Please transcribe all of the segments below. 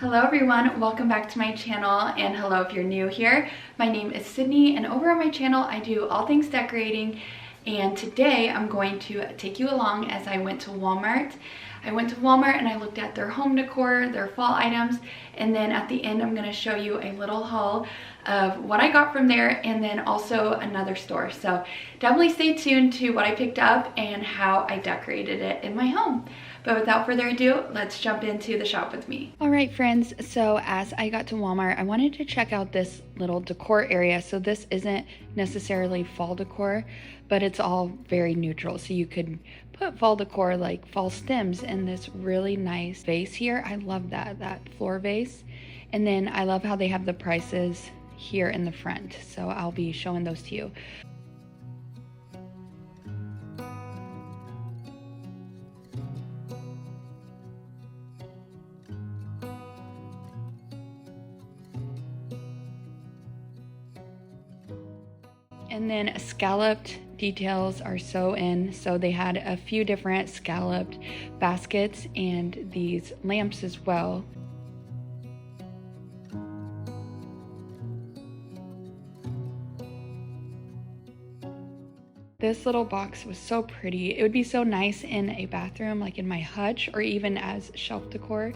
Hello everyone, welcome back to my channel, and hello if you're new here. My name is Sydney, and over on my channel I do all things decorating, and today I'm going to take you along as I went to Walmart. I went to Walmart and I looked at their home decor, their fall items, and then at the end I'm going to show you a little haul of what I got from there and then also another store. So definitely stay tuned to what I picked up and how I decorated it in my home. But without further ado, let's jump into the shop with me. All right, friends, so as I got to Walmart, I wanted to check out this little decor area. So this isn't necessarily fall decor, but it's all very neutral. So you could put fall decor like fall stems in this really nice vase here. I love that floor vase. And then I love how they have the prices here in the front. So I'll be showing those to you. And then scalloped details are so in. So they had a few different scalloped baskets and these lamps as well. This little box was so pretty. It would be so nice in a bathroom, like in my hutch, or even as shelf decor.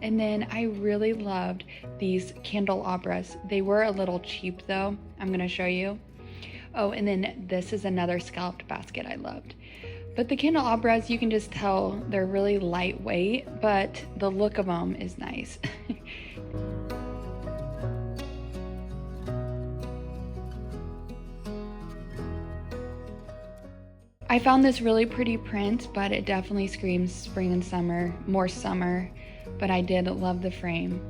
And then I really loved these candelabras. They were a little cheap though. I'm gonna show you. Oh, and then this is another scalloped basket I loved. But the candelabras, you can just tell they're really lightweight, but the look of them is nice. I found this really pretty print, but it definitely screams spring and summer, more summer, but I did love the frame.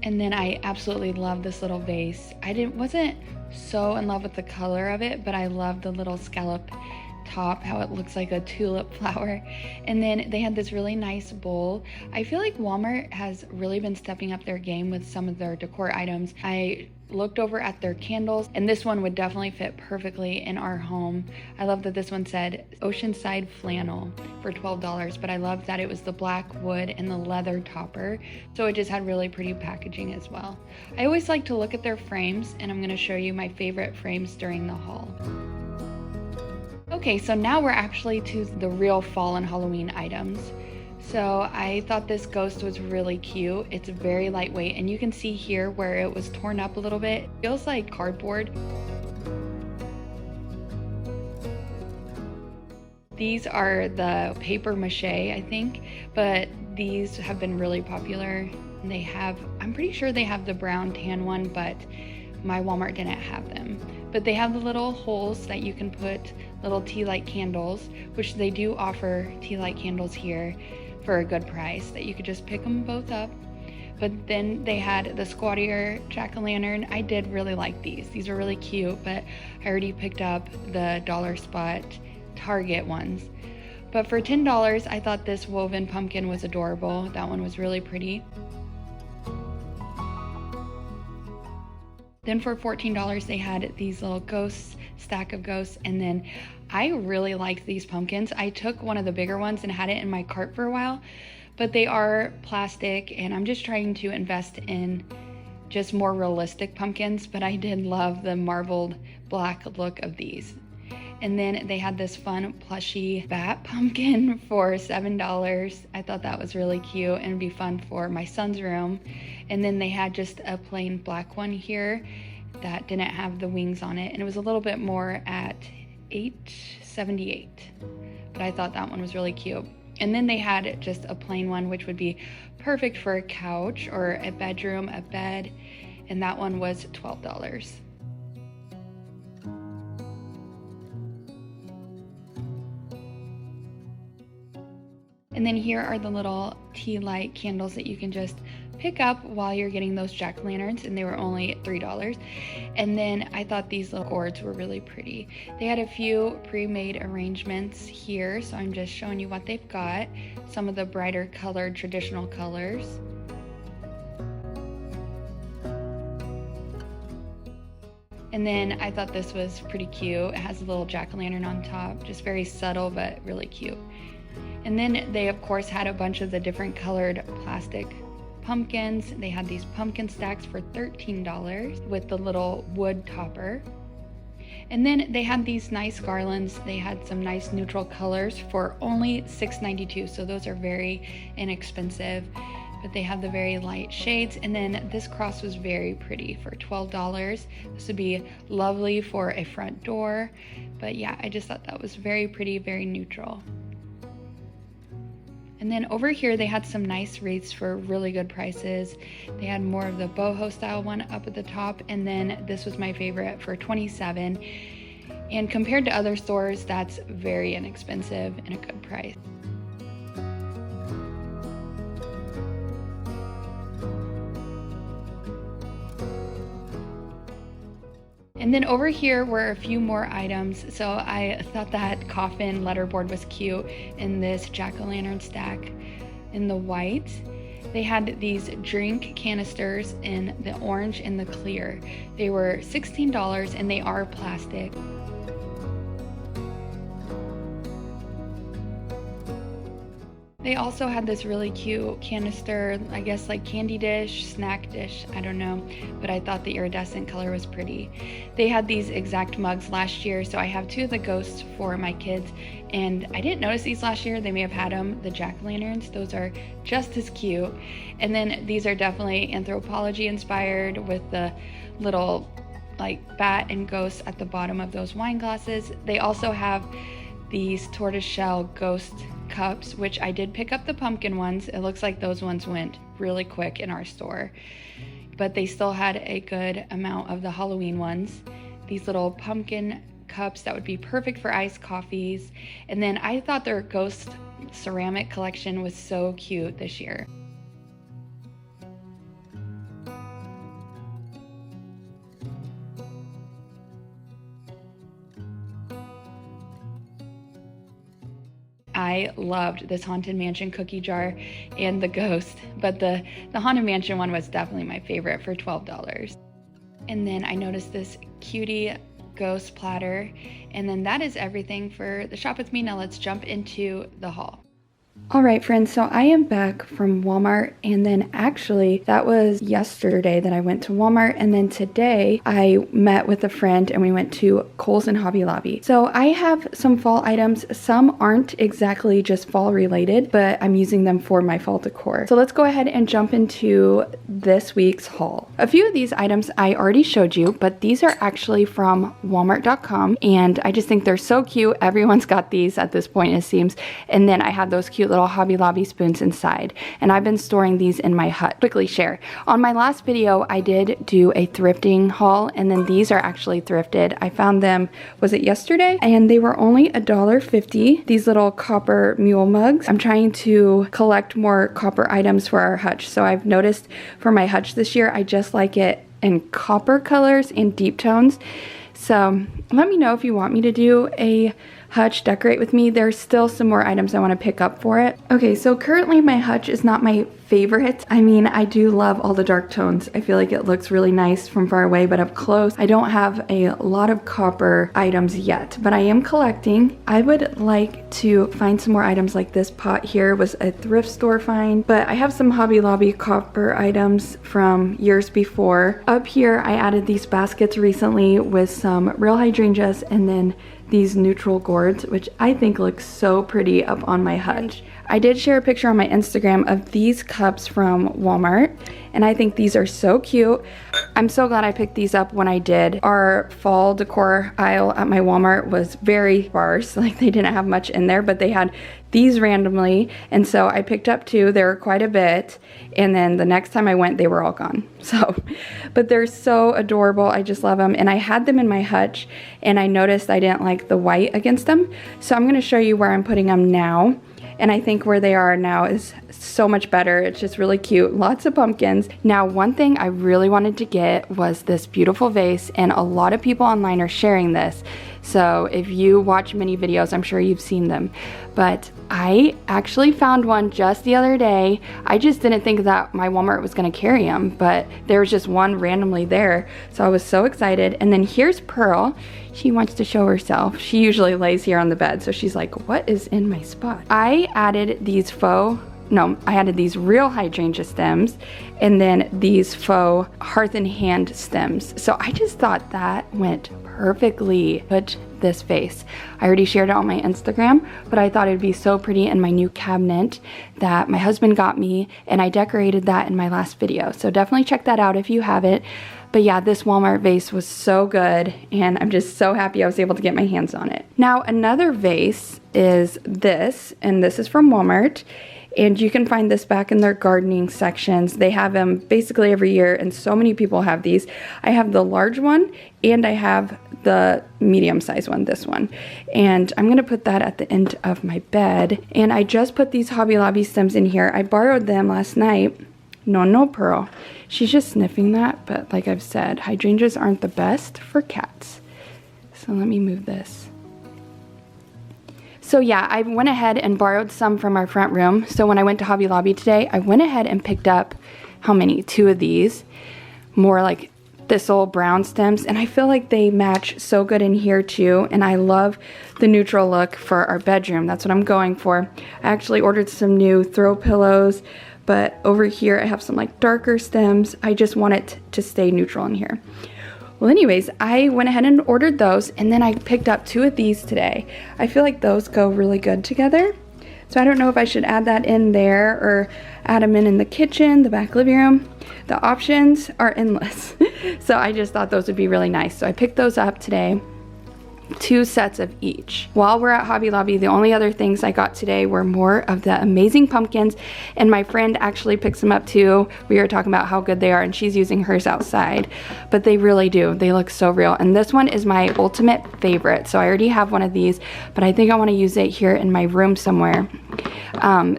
And then I absolutely love this little vase. Wasn't so in love with the color of it, but I love the little scallop top, how it looks like a tulip flower. And then they had this really nice bowl. I feel like Walmart has really been stepping up their game with some of their decor items. I looked over at their candles, and this one would definitely fit perfectly in our home. I love that this one said Oceanside Flannel for $12, but I love that it was the black wood and the leather topper, so it just had really pretty packaging as well. I always like to look at their frames, and I'm going to show you my favorite frames during the haul. Okay, so now we're actually to the real fall and Halloween items. So I thought this ghost was really cute. It's very lightweight, and you can see here where it was torn up a little bit. It feels like cardboard. These are the paper mache, I think, but these have been really popular. And they have, I'm pretty sure they have the brown tan one, but my Walmart didn't have them. But they have the little holes that you can put little tea light candles, which they do offer tea light candles here for a good price, that you could just pick them both up. But then they had the squattier jack-o'-lantern. I did really like these. These are really cute, but I already picked up the dollar spot Target ones. But for $10, I thought this woven pumpkin was adorable. That one was really pretty. Then for $14, they had these little ghosts, stack of ghosts, and then I really liked these pumpkins. I took one of the bigger ones and had it in my cart for a while, but they are plastic, and I'm just trying to invest in just more realistic pumpkins, but I did love the marbled black look of these. And then they had this fun plushy bat pumpkin for $7. I thought that was really cute and it'd be fun for my son's room. And then they had just a plain black one here that didn't have the wings on it, and it was a little bit more at $8.78. But I thought that one was really cute. And then they had just a plain one, which would be perfect for a couch or a bedroom, a bed, and that one was $12. And then here are the little tea light candles that you can just pick up while you're getting those jack-o'-lanterns, and they were only $3. And then I thought these little gourds were really pretty. They had a few pre-made arrangements here, so I'm just showing you what they've got. Some of the brighter colored traditional colors. And then I thought this was pretty cute. It has a little jack-o'-lantern on top, just very subtle but really cute. And then they of course had a bunch of the different colored plastic pumpkins. They had these pumpkin stacks for $13 with the little wood topper. And then they had these nice garlands. They had some nice neutral colors for only $6.92, so those are very inexpensive. But they had the very light shades. And then this cross was very pretty for $12. This would be lovely for a front door. But yeah, I just thought that was very pretty, very neutral. And then over here they had some nice wreaths for really good prices. They had more of the boho style one up at the top, and then this was my favorite for $27. And compared to other stores, that's very inexpensive and a good price. And then over here were a few more items. So I thought that coffin letterboard was cute in this jack-o'-lantern stack in the white. They had these drink canisters in the orange and the clear. They were $16 and they are plastic. They also had this really cute canister, I guess like candy dish, snack dish, I don't know, but I thought the iridescent color was pretty. They had these exact mugs last year, so I have two of the ghosts for my kids, and I didn't notice these last year. They may have had them, the jack-o'-lanterns. Those are just as cute. And then these are definitely anthropology inspired with the little like bat and ghosts at the bottom of those wine glasses. They also have these tortoiseshell ghost cups, which I did pick up the pumpkin ones. It looks like those ones went really quick in our store, but they still had a good amount of the Halloween ones. These little pumpkin cups that would be perfect for iced coffees. And then I thought their ghost ceramic collection was so cute this year. I loved this Haunted Mansion cookie jar and the ghost, but the Haunted Mansion one was definitely my favorite for $12. And then I noticed this cutie ghost platter, and then that is everything for the shop with me. Now let's jump into the haul. All right, friends, so I am back from Walmart, and then actually that was yesterday that I went to Walmart, and then today I met with a friend and we went to Kohl's and Hobby Lobby. So I have some fall items. Some aren't exactly just fall related, but I'm using them for my fall decor. So let's go ahead and jump into this week's haul. A few of these items I already showed you, but these are actually from Walmart.com, and I just think they're so cute. Everyone's got these at this point, it seems. And then I have those cute little Hobby Lobby spoons inside, and I've been storing these in my hut. Quickly share. On my last video, I did do a thrifting haul, and then these are actually thrifted. I found them, was it yesterday? And they were only $1.50. These little copper mule mugs. I'm trying to collect more copper items for our hutch. So I've noticed for my hutch this year, I just like it in copper colors and deep tones. So let me know if you want me to do a hutch decorate with me. There's still some more items I want to pick up for it. Okay, so currently my hutch is not my favorite. I mean, I do love all the dark tones. I feel like it looks really nice from far away, but up close, I don't have a lot of copper items yet, but I am collecting. I would like to find some more items. Like this pot here was a thrift store find, but I have some Hobby Lobby copper items from years before. Up here, I added these baskets recently with some real hydrangeas and then these neutral gourds, which I think looks so pretty up on my hutch. I did share a picture on my Instagram of these cups from Walmart, and I think these are so cute. I'm so glad I picked these up when I did. Our fall decor aisle at my Walmart was very sparse, like they didn't have much in there, but they had these randomly, and so I picked up two. There were quite a bit, and then the next time I went, they were all gone. So, but they're so adorable. I just love them, and I had them in my hutch, and I noticed I didn't like the white against them, so I'm gonna show you where I'm putting them now. And I think where they are now is so much better. It's just really cute. Lots of pumpkins. Now, one thing I really wanted to get was this beautiful vase, and a lot of people online are sharing this. So if you watch many videos, I'm sure you've seen them. But I actually found one just the other day. I just didn't think that my Walmart was gonna carry them, but there was just one randomly there. So I was so excited. And then here's Pearl. She wants to show herself. She usually lays here on the bed, so she's like, what is in my spot? I added these I added these real hydrangea stems and then these faux hearth and hand stems. So I just thought that went perfectly with this vase. I already shared it on my Instagram, but I thought it'd be so pretty in my new cabinet that my husband got me, and I decorated that in my last video. So definitely check that out if you haven't. But yeah, this Walmart vase was so good, and I'm just so happy I was able to get my hands on it. Now, another vase is this, and this is from Walmart. And you can find this back in their gardening sections. They have them basically every year, and so many people have these. I have the large one, and I have the medium-sized one, this one. And I'm gonna put that at the end of my bed. And I just put these Hobby Lobby stems in here. I borrowed them last night. No, Pearl. She's just sniffing that, but like I've said, hydrangeas aren't the best for cats. So let me move this. So yeah, I went ahead and borrowed some from our front room. So when I went to Hobby Lobby today, I went ahead and picked up, how many? 2 of these, more like thistle brown stems. And I feel like they match so good in here too. And I love the neutral look for our bedroom. That's what I'm going for. I actually ordered some new throw pillows, but over here I have some like darker stems. I just want it to stay neutral in here. Well, anyways, I went ahead and ordered those, and then I picked up 2 of these today. I feel like those go really good together. So I don't know if I should add that in there or add them in the kitchen, the back living room. The options are endless. So I just thought those would be really nice. So I picked those up today. 2 sets of each. While we're at Hobby Lobby, the only other things I got today were more of the amazing pumpkins, and my friend actually picks them up too. We were talking about how good they are, and she's using hers outside, but they really do. They look so real, and this one is my ultimate favorite. So I already have one of these, but I think I want to use it here in my room somewhere.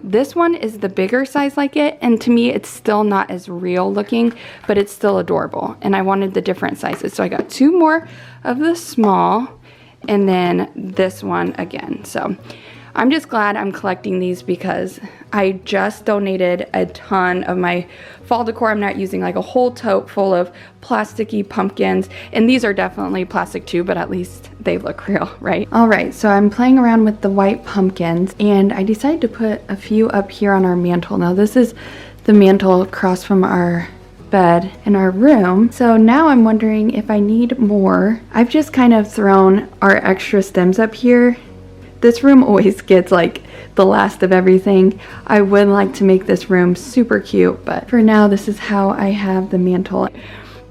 This one is the bigger size like it, and to me it's still not as real looking, but it's still adorable, and I wanted the different sizes. So I got 2 more of the small, and then this one again. So I'm just glad I'm collecting these because I just donated a ton of my fall decor. I'm not using like a whole tote full of plasticky pumpkins, and these are definitely plastic too, but at least they look real, right? All right, so I'm playing around with the white pumpkins, and I decided to put a few up here on our mantle. Now this is the mantle across from our bed in our room. So now I'm wondering if I need more. I've just kind of thrown our extra stems up here. This room always gets like the last of everything. I would like to make this room super cute, but for now this is how I have the mantle.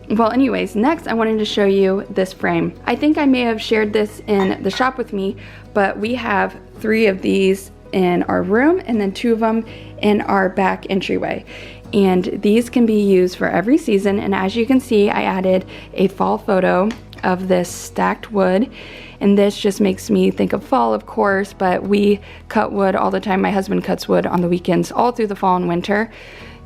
Well, anyways, next I wanted to show you this frame. I think I may have shared this in the shop with me, but we have 3 of these in our room and then 2 of them in our back entryway. And these can be used for every season. And as you can see, I added a fall photo of this stacked wood. And this just makes me think of fall, of course, but we cut wood all the time. My husband cuts wood on the weekends all through the fall and winter.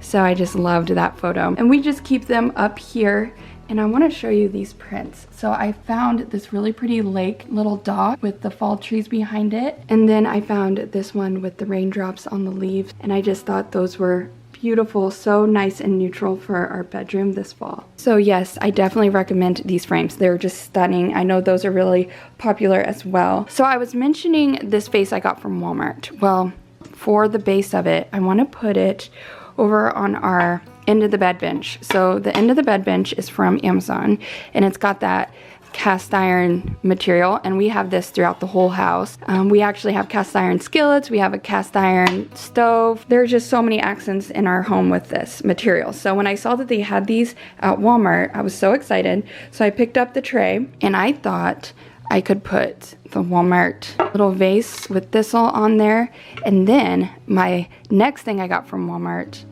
So I just loved that photo. And we just keep them up here. And I want to show you these prints. So I found this really pretty lake little dock with the fall trees behind it. And then I found this one with the raindrops on the leaves. And I just thought those were beautiful, so nice and neutral for our bedroom this fall. So yes, I definitely recommend these frames. They're just stunning. I know those are really popular as well. So I was mentioning this vase I got from Walmart. Well, for the base of it, I want to put it over on our end of the bed bench. So the end of the bed bench is from Amazon, and it's got that cast iron material, and we have this throughout the whole house. We actually have cast iron skillets, we have a cast iron stove. There's just so many accents in our home with this material. So when I saw that they had these at Walmart, I was so excited. So I picked up the tray, and I thought I could put the Walmart little vase with thistle on there. And then my next thing I got from Walmart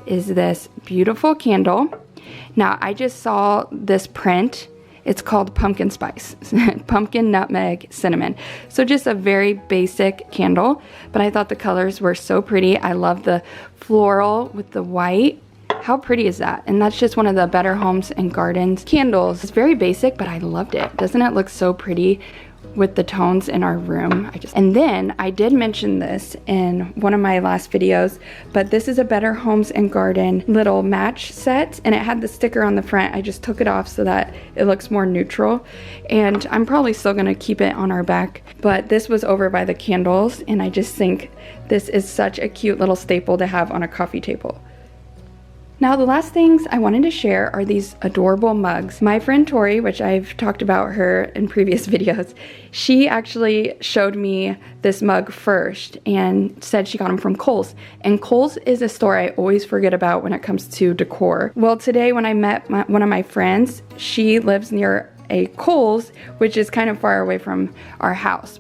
is this beautiful candle. Now I just saw this print. It's called pumpkin spice, pumpkin, nutmeg, cinnamon. So just a very basic candle, but I thought the colors were so pretty. I love the floral with the white. How pretty is that? And that's just one of the Better Homes and Gardens candles. It's very basic, but I loved it. Doesn't it look so pretty with the tones in our room. And then I did mention this in one of my last videos, but this is a Better Homes and Garden little match set, and it had the sticker on the front. I just took it off so that it looks more neutral, and I'm probably still gonna keep it on our back, but this was over by the candles, and I just think this is such a cute little staple to have on a coffee table. Now the last things I wanted to share are these adorable mugs. My friend Tori, which I've talked about her in previous videos, she actually showed me this mug first and said she got them from Kohl's. And Kohl's is a store I always forget about when it comes to decor. Well, today when I met one of my friends, she lives near a Kohl's, which is kind of far away from our house,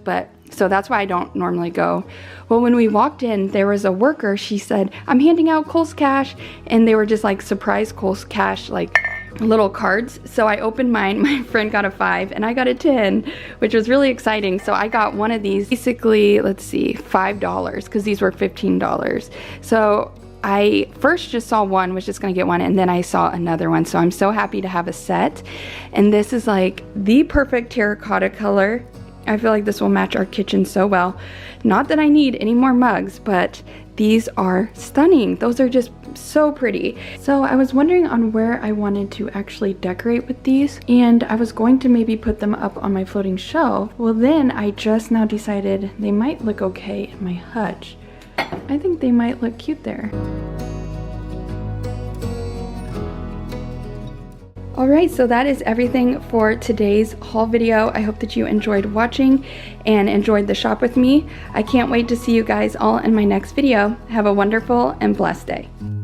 so that's why I don't normally go. Well, when we walked in, there was a worker. She said, I'm handing out Kohl's cash, and they were just like surprise Kohl's cash, like little cards. So I opened mine, my friend got a 5 and I got a 10, which was really exciting. So I got one of these, basically, let's see, $5, because these were $15. So I first just saw one, was just gonna get one, and then I saw another one. So I'm so happy to have a set. And this is like the perfect terracotta color. I feel like this will match our kitchen so well. Not that I need any more mugs, but these are stunning. Those are just so pretty. So I was wondering on where I wanted to actually decorate with these, and I was going to maybe put them up on my floating shelf. Well, then I just now decided they might look okay in my hutch. I think they might look cute there. Alright, so that is everything for today's haul video. I hope that you enjoyed watching and enjoyed the shop with me. I can't wait to see you guys all in my next video. Have a wonderful and blessed day.